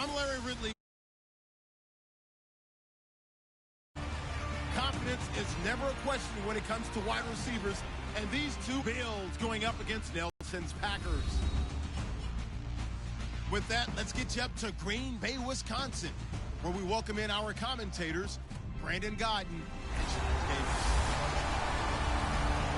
I'm Larry Ridley. Confidence is never a question when it comes to wide receivers, and these two Bills going up against Nelson's Packers. With that, let's get you up to Green Bay, Wisconsin, where we welcome in our commentators, Brandon Gaudin and Sean Davis.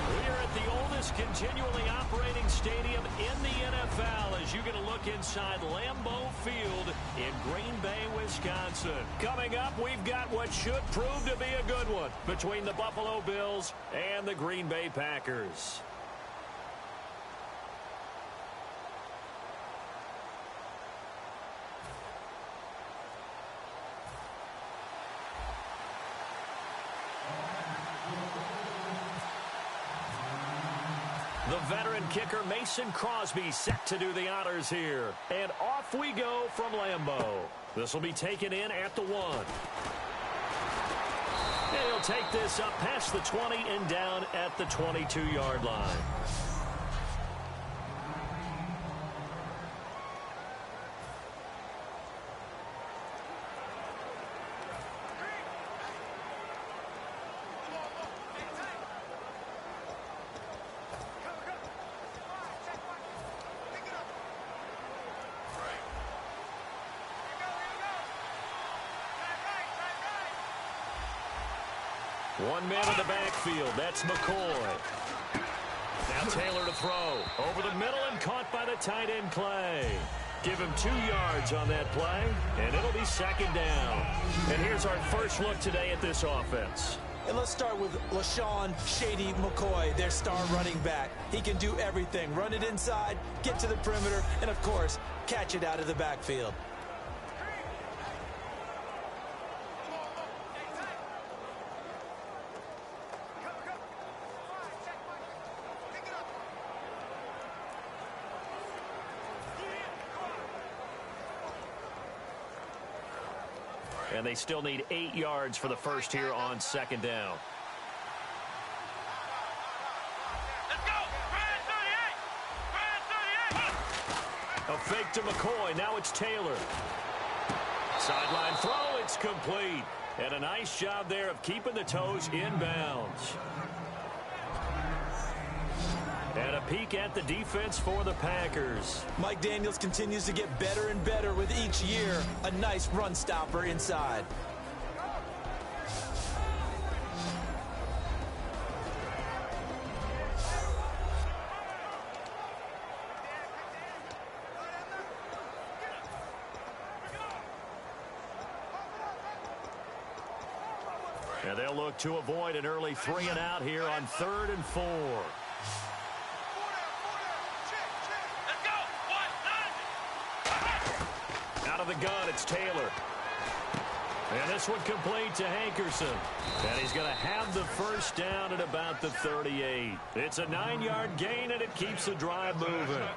We are at the oldest continually operating stadium in the NFL as you get a look inside Lambeau Field in Green Bay, Wisconsin. Coming up, we've got what should prove to be a good one between the Buffalo Bills and the Green Bay Packers. The veteran kicker Mason Crosby set to do the honors here. And off we go from Lambeau. This will be taken in at the 1. And he'll take this up past the 20 and down at the 22-yard line. One man in the backfield. That's McCoy. Now Taylor to throw. Over the middle and caught by the tight end Clay. Give him 2 yards on that play, and it'll be second down. And here's our first look today at this offense. And let's start with LaShawn Shady McCoy, their star running back. He can do everything. Run it inside, get to the perimeter, and, of course, catch it out of the backfield. And they still need 8 yards for the first here on second down. Let's go! Brad 38! A fake to McCoy. Now it's Taylor. Sideline throw. It's complete. And a nice job there of keeping the toes in bounds. And a peek at the defense for the Packers. Mike Daniels continues to get better and better with each year. A nice run stopper inside. And they'll look to avoid an early 3 and out here on 3rd and 4. Out of the gun, it's Taylor. And this one complete to Hankerson. And he's going to have the first down at about the 38. It's a 9-yard gain, and it keeps the drive moving.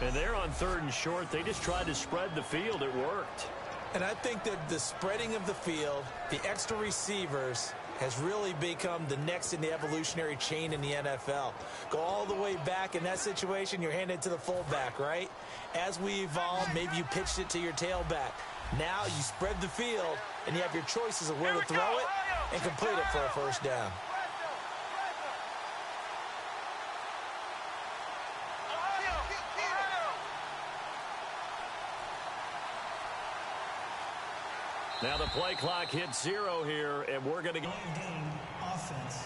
And they're on 3rd and short. They just tried to spread the field. It worked. And I think that the spreading of the field, the extra receivers, has really become the next in the evolutionary chain in the NFL. Go all the way back in that situation, you're handed to the fullback, right? As we evolve, maybe you pitched it to your tailback. Now you spread the field, and you have your choices of where to throw it and complete it for a first down. Now the play clock hits 0 here, and we're going to go. Game offense.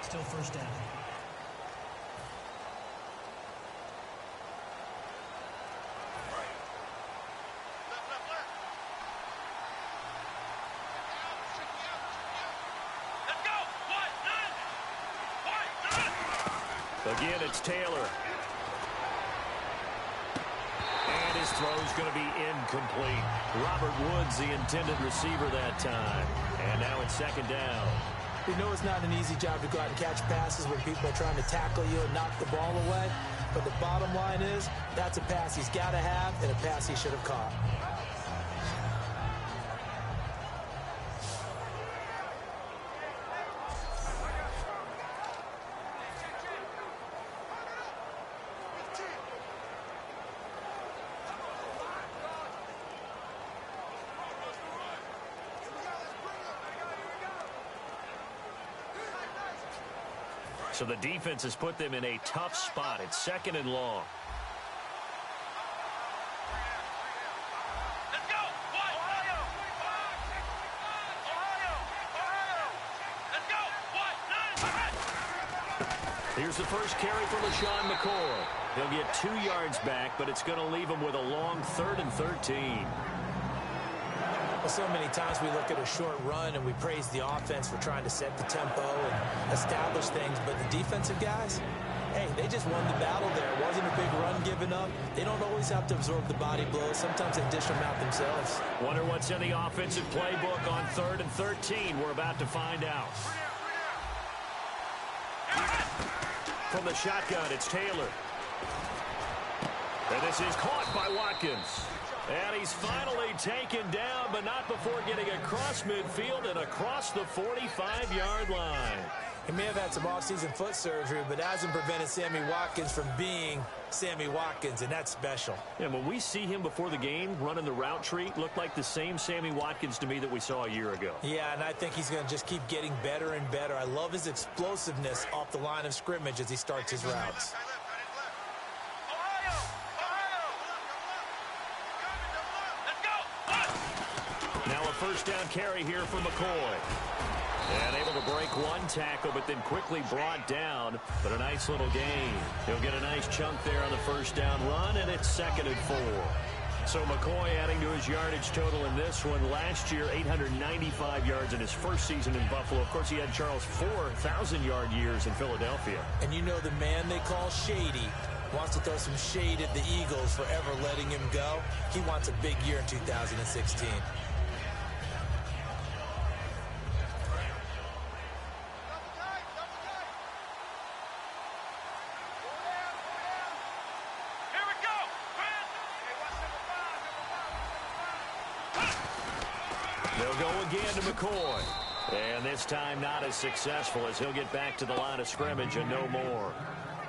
Still first down. Again, it's Taylor. And his throw's going to be incomplete. Robert Woods, the intended receiver that time. And now it's second down. We know it's not an easy job to go out and catch passes when people are trying to tackle you and knock the ball away. But the bottom line is, that's a pass he's got to have and a pass he should have caught. So the defense has put them in a tough spot. It's 2nd and long. Let's go. Ohio. Let's go. Here's the first carry for LaShawn McCoy. He'll get 2 yards back, but it's going to leave him with a long 3rd and 13. Well, so many times we look at a short run and we praise the offense for trying to set the tempo and establish things, but the defensive guys, hey, they just won the battle there. It wasn't a big run given up. They don't always have to absorb the body blows. Sometimes they dish them out themselves. Wonder what's in the offensive playbook on 3rd and 13. We're about to find out. From the shotgun, it's Taylor. And this is caught by Watkins. And he's finally taken down, but not before getting across midfield and across the 45-yard line. He may have had some offseason foot surgery, but hasn't prevented Sammy Watkins from being Sammy Watkins, and that's special. And when we see him before the game running the route tree, looked like the same Sammy Watkins to me that we saw a year ago. Yeah, and I think he's going to just keep getting better and better. I love his explosiveness off the line of scrimmage as he starts his routes. Now a first down carry here for McCoy. And able to break one tackle, but then quickly brought down. But a nice little gain. He'll get a nice chunk there on the first down run, and it's 2nd and 4. So McCoy adding to his yardage total in this one. Last year, 895 yards in his first season in Buffalo. Of course, he had Charles 4,000-yard years in Philadelphia. And you know the man they call Shady wants to throw some shade at the Eagles for ever letting him go. He wants a big year in 2016. They'll go again to McCoy. And this time not as successful as he'll get back to the line of scrimmage and no more.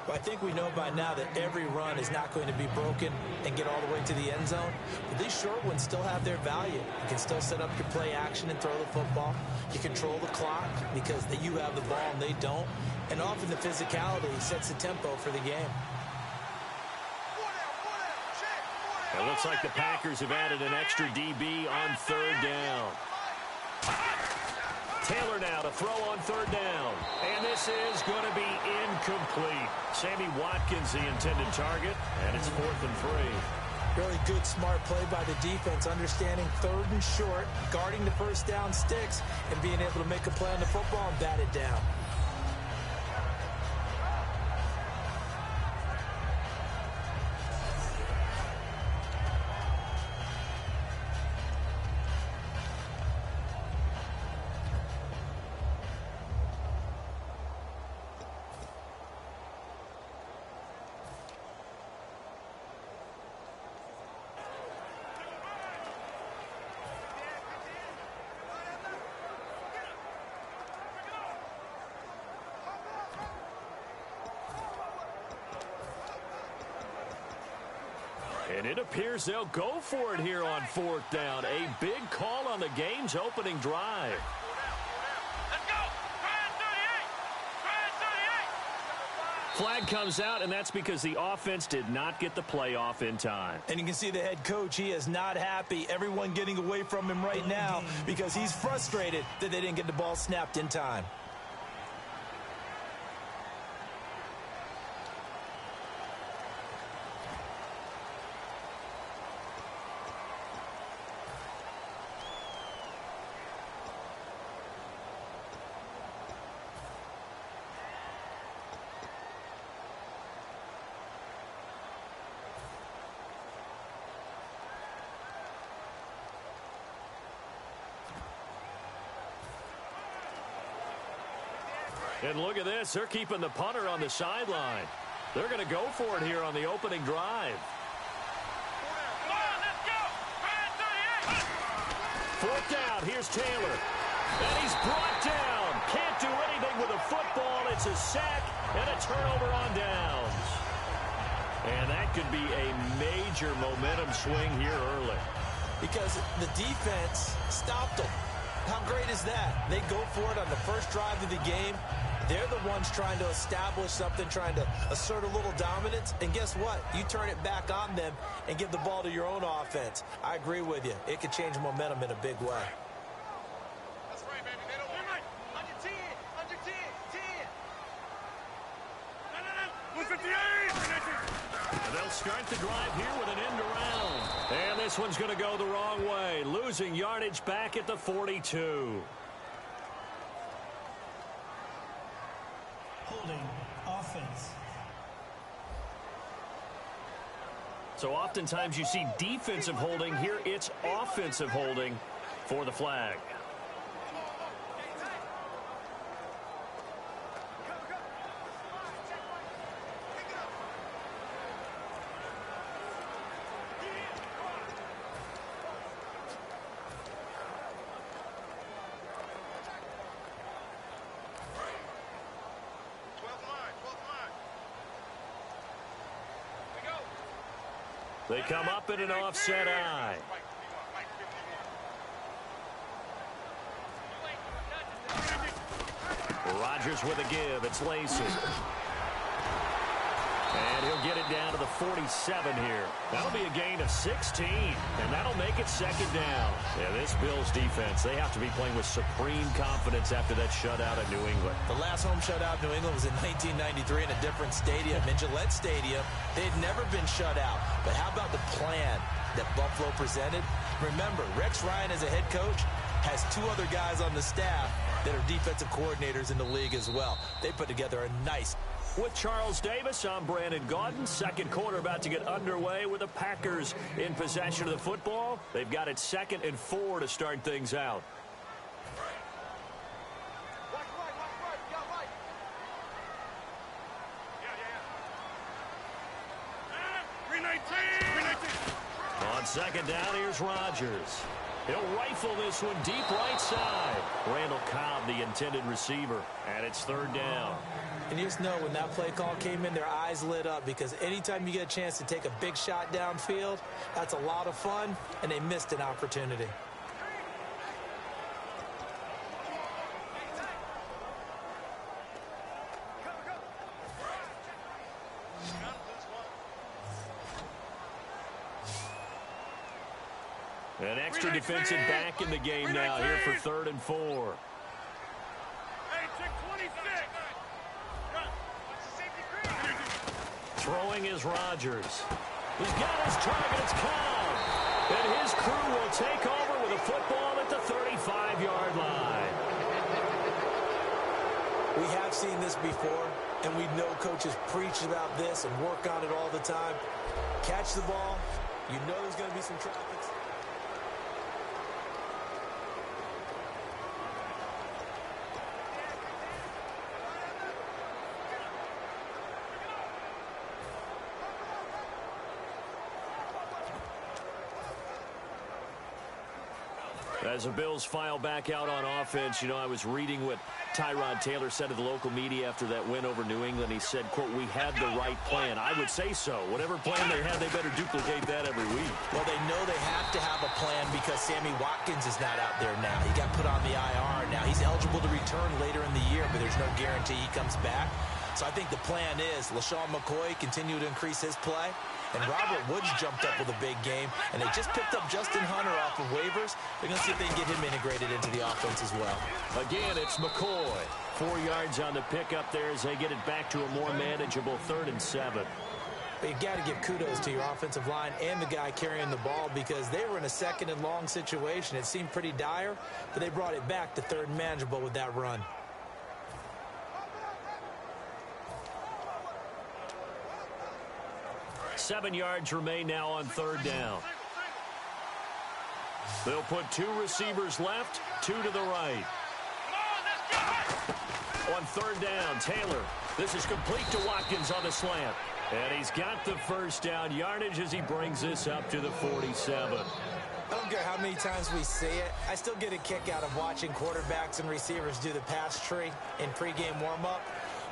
Well, I think we know by now that every run is not going to be broken and get all the way to the end zone. But these short ones still have their value. You can still set up your play action and throw the football. You control the clock because you have the ball and they don't. And often the physicality sets the tempo for the game. It looks like the Packers have added an extra DB on 3rd down. Taylor now to throw on 3rd down. And this is going to be incomplete. Sammy Watkins the intended target, and it's 4th and 3. Really good, smart play by the defense, understanding 3rd and short, guarding the first down sticks, and being able to make a play on the football and bat it down. And it appears they'll go for it here on 4th down. A big call on the game's opening drive. Let's go. Flag comes out, and that's because the offense did not get the play off in time. And you can see the head coach, he is not happy. Everyone getting away from him right now because he's frustrated that they didn't get the ball snapped in time. And look at this. They're keeping the punter on the sideline. They're going to go for it here on the opening drive. 4th down. Here's Taylor. And he's brought down. Can't do anything with a football. It's a sack and a turnover on downs. And that could be a major momentum swing here early. Because the defense stopped them. How great is that? They go for it on the first drive of the game. They're the ones trying to establish something, trying to assert a little dominance. And guess what? You turn it back on them and give the ball to your own offense. I agree with you. It could change momentum in a big way. That's right, baby. They don't want it. Under 10. Under 10. 10. No. 158. And they'll start the drive here with an end around. And this one's going to go the wrong way, losing yardage back at the 42. Holding offense. So oftentimes you see defensive holding. Here it's offensive holding for the flag. They come up in an offset eye. Rodgers with a give. It's Lacy. And he'll get it down to the 47 here. That'll be a gain of 16, and that'll make it second down. Yeah, this Bills defense, they have to be playing with supreme confidence after that shutout at New England. The last home shutout in New England was in 1993 in a different stadium. In Gillette Stadium, they'd never been shut out. But how about the plan that Buffalo presented? Remember, Rex Ryan as a head coach has two other guys on the staff that are defensive coordinators in the league as well. They put together a nice... With Charles Davis, I'm Brandon Gaudin. Second quarter about to get underway with the Packers in possession of the football. They've got it 2nd and 4 to start things out. On second down, here's Rodgers. He'll rifle this one deep right side. Randall Cobb, the intended receiver, and it's 3rd down. And you just know when that play call came in, their eyes lit up, because anytime you get a chance to take a big shot downfield, that's a lot of fun, and they missed an opportunity. An extra defensive back in the game now here for 3rd and 4. Throwing is Rodgers. He's got his target. It's Cobb. And his crew will take over with a football at the 35-yard line. We have seen this before, and we know coaches preach about this and work on it all the time. Catch the ball. You know there's going to be some traffic. As the Bills file back out on offense, you know, I was reading what Tyrod Taylor said to the local media after that win over New England. He said, quote, "We had the right plan." I would say so. Whatever plan they had, they better duplicate that every week. Well, they know they have to have a plan because Sammy Watkins is not out there now. He got put on the IR now. He's eligible to return later in the year, but there's no guarantee he comes back. So I think the plan is LaShawn McCoy continue to increase his play. And Robert Woods jumped up with a big game. And they just picked up Justin Hunter off of waivers. They're going to see if they can get him integrated into the offense as well. Again, it's McCoy. 4 yards on the pickup there as they get it back to a more manageable 3rd and 7. But you got to give kudos to your offensive line and the guy carrying the ball, because they were in a 2nd and long situation. It seemed pretty dire, but they brought it back to 3rd and manageable with that run. Seven yards remain now on 3rd down. They'll put 2 receivers left, 2 to the right. On 3rd down, Taylor. This is complete to Watkins on the slant. And he's got the 1st down yardage as he brings this up to the 47. I don't care how many times we see it. I still get a kick out of watching quarterbacks and receivers do the pass tree in pregame warm-up.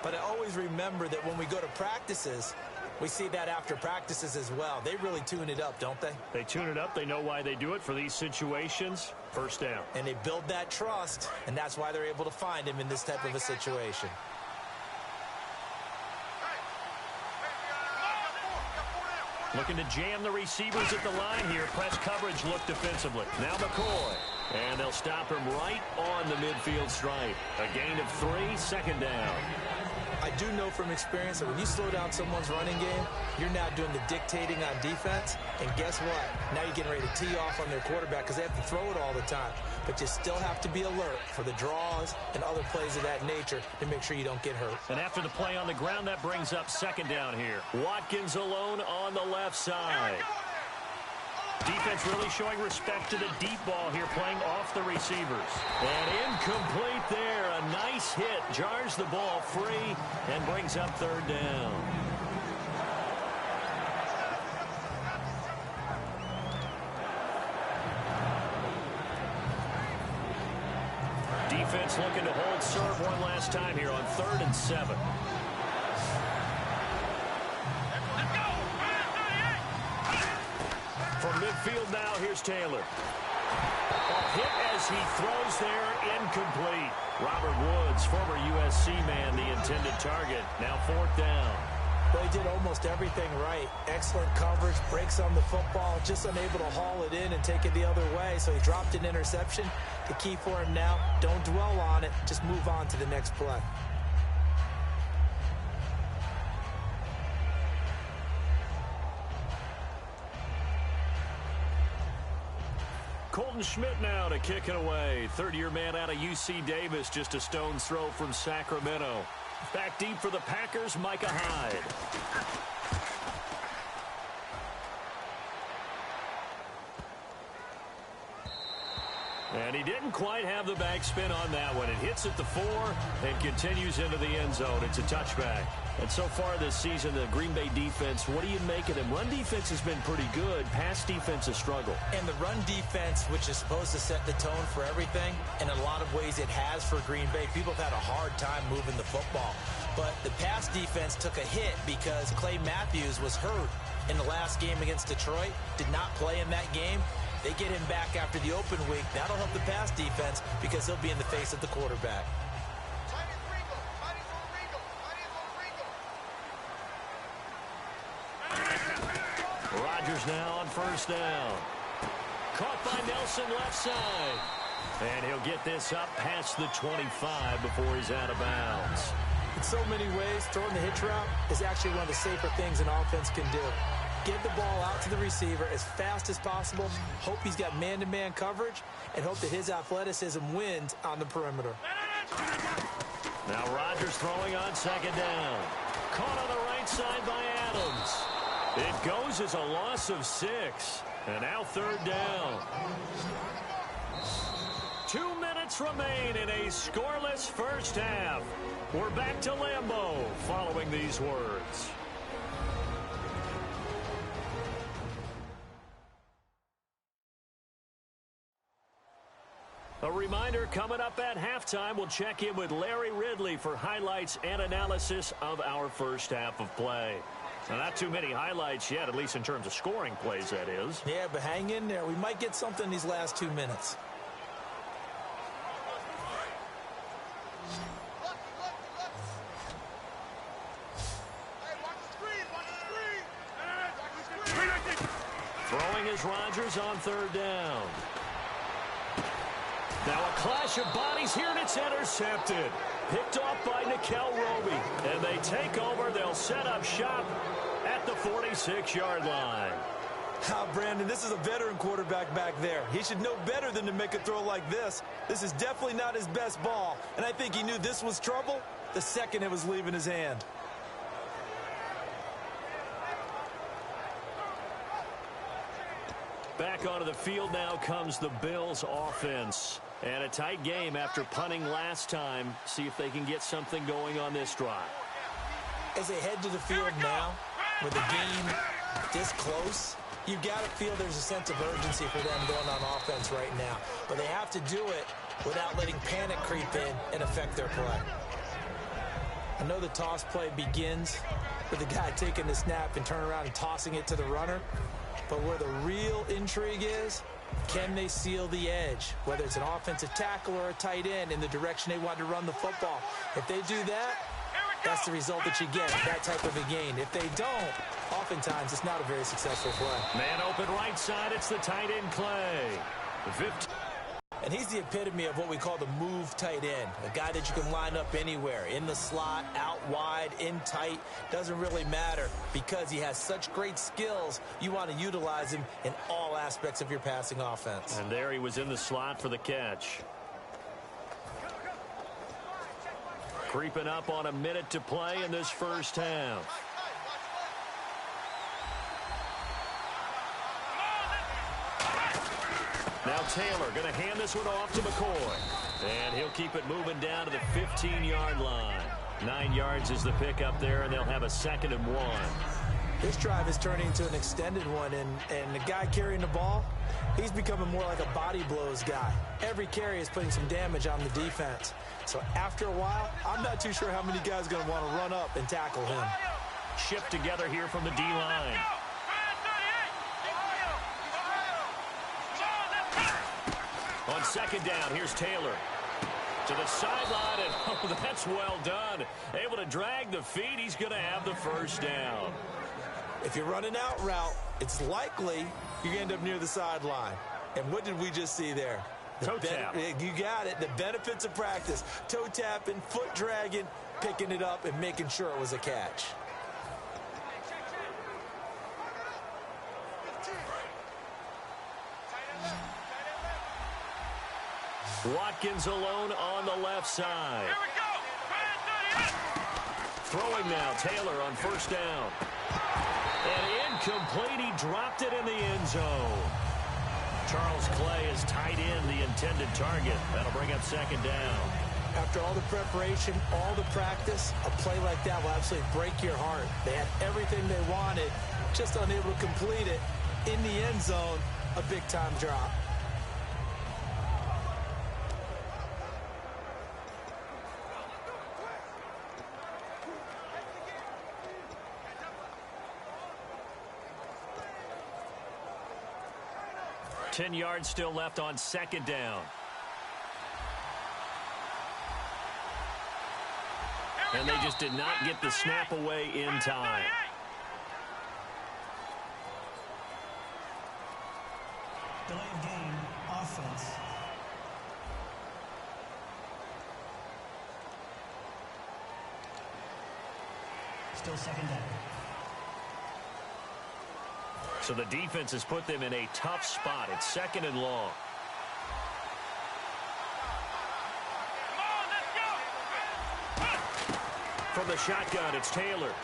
But I always remember that when we go to practices, we see that after practices as well. They really tune it up, don't they? They tune it up. They know why they do it for these situations. 1st down. And they build that trust, and that's why they're able to find him in this type of a situation. Looking to jam the receivers at the line here. Press coverage look defensively. Now McCoy. And they'll stop him right on the midfield stripe. A gain of 3, second down. I do know from experience that when you slow down someone's running game, you're now doing the dictating on defense. And guess what? Now you're getting ready to tee off on their quarterback because they have to throw it all the time. But you still have to be alert for the draws and other plays of that nature to make sure you don't get hurt. And after the play on the ground, that brings up second down here. Watkins alone on the left side. Defense really showing respect to the deep ball here, playing off the receivers. And incomplete there. A nice hit. Jars the ball free and brings up third down. Defense looking to hold serve one last time here on 3rd and 7. From midfield now, here's Taylor. A hit as he throws there, incomplete. Robert Woods, former USC man, the intended target. Now 4th down. Well, he did almost everything right. Excellent coverage, breaks on the football, just unable to haul it in and take it the other way. So he dropped an interception. The key for him now, don't dwell on it. Just move on to the next play. Colton Schmidt now to kick it away. Third-year man out of UC Davis, just a stone's throw from Sacramento. Back deep for the Packers, Micah Hyde. And he didn't quite have the backspin on that one. It hits at the 4 and continues into the end zone. It's a touchback. And so far this season, the Green Bay defense, what do you make of them? Run defense has been pretty good. Pass defense has struggled. And the run defense, which is supposed to set the tone for everything, in a lot of ways it has for Green Bay. People have had a hard time moving the football. But the pass defense took a hit because Clay Matthews was hurt in the last game against Detroit. Did not play in that game. They get him back after the open week. That'll help the pass defense because he'll be in the face of the quarterback. Rodgers now on 1st down. Caught by Nelson left side. And he'll get this up past the 25 before he's out of bounds. In so many ways, throwing the hitch route is actually one of the safer things an offense can do. Get the ball out to the receiver as fast as possible, hope he's got man-to-man coverage, and hope that his athleticism wins on the perimeter. Now Rodgers throwing on 2nd down. Caught on the right side by Adams. It goes as a loss of 6. And now 3rd down. 2 minutes remain in a scoreless first half. We're back to Lambeau following these words. A reminder, coming up at halftime, we'll check in with Larry Ridley for highlights and analysis of our first half of play. Now, not too many highlights yet, at least in terms of scoring plays, that is. Yeah, but hang in there. We might get something these last 2 minutes. Throwing is Rodgers on 3rd down. Now a clash of bodies here, and it's intercepted. Picked off by Nickel Roby. And they take over. They'll set up shop at the 46-yard line. Brandon, this is a veteran quarterback back there. He should know better than to make a throw like this. This is definitely not his best ball. And I think he knew this was trouble the second it was leaving his hand. Back onto the field now comes the Bills offense. And a tight game after punting last time. See if they can get something going on this drive. As they head to the field now, with the game this close, you've got to feel there's a sense of urgency for them going on offense right now. But they have to do it without letting panic creep in and affect their play. I know the toss play begins with the guy taking the snap and turning around and tossing it to the runner. But where the real intrigue is, can they seal the edge, whether it's an offensive tackle or a tight end, in the direction they want to run the football? If they do that, That's the result that you get, that type of a gain. If they don't, oftentimes it's not a very successful play. Man open right side, it's the tight end Clay. The 15. And he's the epitome of what we call the move tight end, a guy that you can line up anywhere, in the slot, out wide, in tight, doesn't really matter because he has such great skills. You want to utilize him in all aspects of your passing offense. And there he was in the slot for the catch. Creeping up on a minute to play in this first half. Now Taylor going to hand this one off to McCoy. And he'll keep it moving down to the 15-yard line. 9 yards is the pickup there, and they'll have a 2nd and 1. This drive is turning into an extended one, and the guy carrying the ball, he's becoming more like a body blows guy. Every carry is putting some damage on the defense. So after a while, I'm not too sure how many guys are going to want to run up and tackle him. Shipped together here from the D-line. On 2nd down, here's Taylor. To the sideline, and oh, that's well done. Able to drag the feet. He's going to have the first down. If you're running out route, it's likely you end up near the sideline. And what did we just see there? Toe tap. You got it. The benefits of practice. Toe tapping, foot dragging, picking it up, and making sure it was a catch. Watkins alone on the left side. Here we go. Throwing now, Taylor on 1st down. And incomplete, he dropped it in the end zone. Charles Clay is tight in the intended target. That'll bring up 2nd down. After all the preparation, all the practice, a play like that will absolutely break your heart. They had everything they wanted, just unable to complete it. In the end zone, a big-time drop. Ten yards still left on 2nd down. And they just did not get the snap away in time. Delay of game, offense. Still 2nd down. So the defense has put them in a tough spot. It's 2nd and long. From the shotgun, it's Taylor.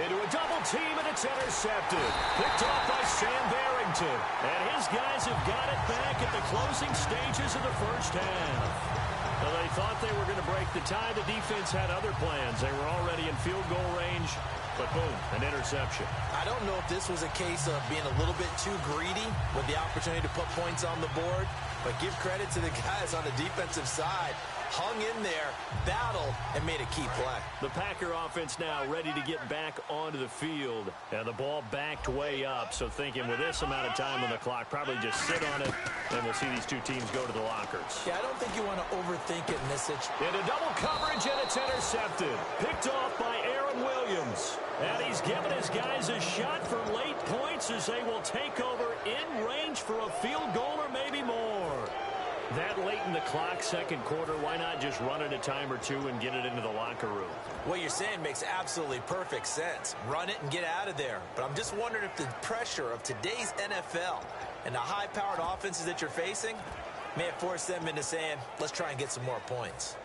Into a double team, and it's intercepted. Picked off by Sam Barrington. And his guys have got it back at the closing stages of the first half. Well, they thought they were going to break the tie. The defense had other plans. They were already in field goal range. But boom, an interception. I don't know if this was a case of being a little bit too greedy with the opportunity to put points on the board, but give credit to the guys on the defensive side. Hung in there, battled, and made a key play. The Packer offense now ready to get back onto the field. And the ball backed way up, so thinking with this amount of time on the clock, probably just sit on it, and we'll see these two teams go to the lockers. Yeah, I don't think you want to overthink it in this situation. Into double coverage, and it's intercepted. Picked off by Aaron Williams. And he's given his guys a shot for late points as they will take over in range for a field goal or maybe more. That late in the clock, 2nd quarter, why not just run it a time or two and get it into the locker room? What you're saying makes absolutely perfect sense. Run it and get out of there. But I'm just wondering if the pressure of today's NFL and the high-powered offenses that you're facing may have forced them into saying, let's try and get some more points.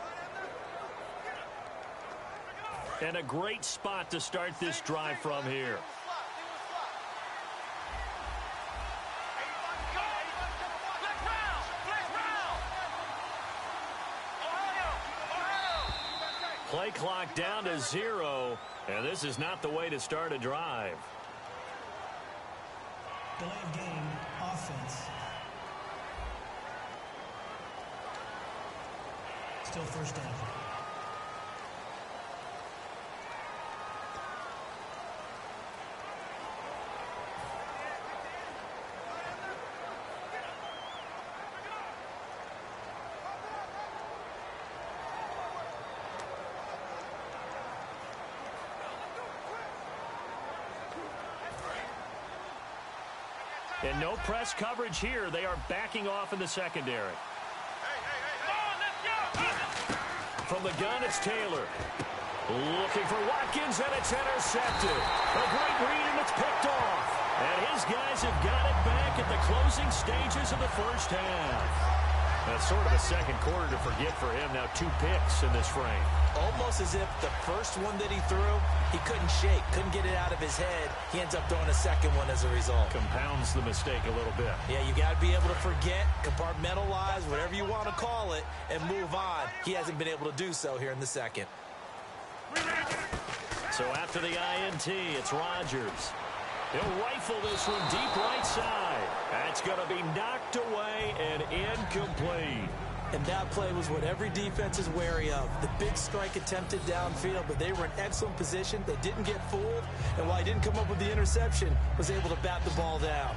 And a great spot to start this drive from here. Play clock down to 0, and this is not the way to start a drive. Delay of game, offense. Still 1st down. And no press coverage here. They are backing off in the secondary. From the gun, it's Taylor. Looking for Watkins, and it's intercepted. A great read, and it's picked off. And his guys have got it back at the closing stages of the first half. That's sort of a second quarter to forget for him. Now 2 picks in this frame. Almost as if the first one that he threw, he couldn't shake, couldn't get it out of his head. He ends up throwing a second one as a result. Compounds the mistake a little bit. Yeah, you got to be able to forget, compartmentalize, whatever you want to call it, and move on. He hasn't been able to do so here in the second. So after the INT, it's Rodgers. He'll rifle this one deep right side. That's going to be knocked away and incomplete. And that play was what every defense is wary of. The big strike attempted downfield, but they were in excellent position. They didn't get fooled, and while he didn't come up with the interception, was able to bat the ball down.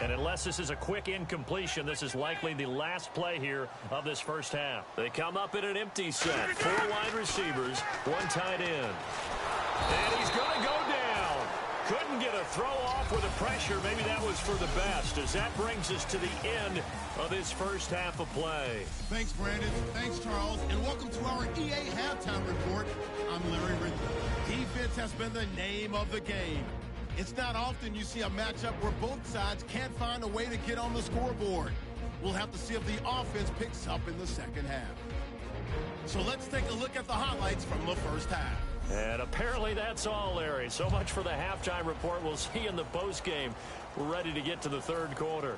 And unless this is a quick incompletion, this is likely the last play here of this first half. They come up in an empty set. 4 wide receivers, 1 tight end. And he's going to go down. Couldn't get a throw off with the pressure. Maybe that was for the best, as that brings us to the end of this first half of play. Thanks, Brandon. Thanks, Charles. And welcome to our EA Halftime Report. I'm Larry Ridley. Defense has been the name of the game. It's not often you see a matchup where both sides can't find a way to get on the scoreboard. We'll have to see if the offense picks up in the second half. So let's take a look at the highlights from the first half. And apparently that's all, Larry. So much for the halftime report. We'll see you in the postgame. We're ready to get to the third quarter.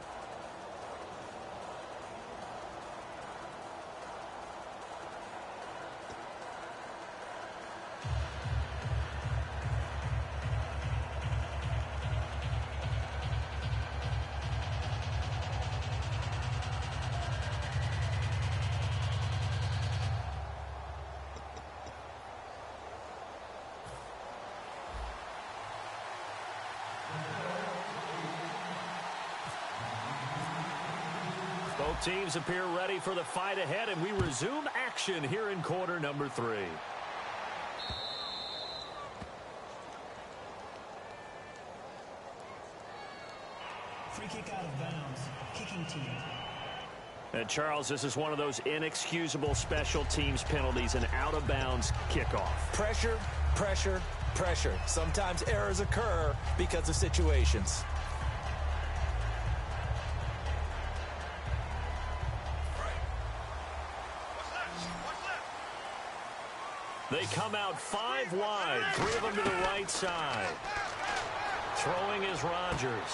Both teams appear ready for the fight ahead, and we resume action here in quarter number 3. Free kick out of bounds. Kicking team. And Charles, this is one of those inexcusable special teams penalties, an out-of-bounds kickoff. Pressure, pressure, pressure. Sometimes errors occur because of situations. They come out 5 wide, 3 of them to the right side. Throwing is Rodgers.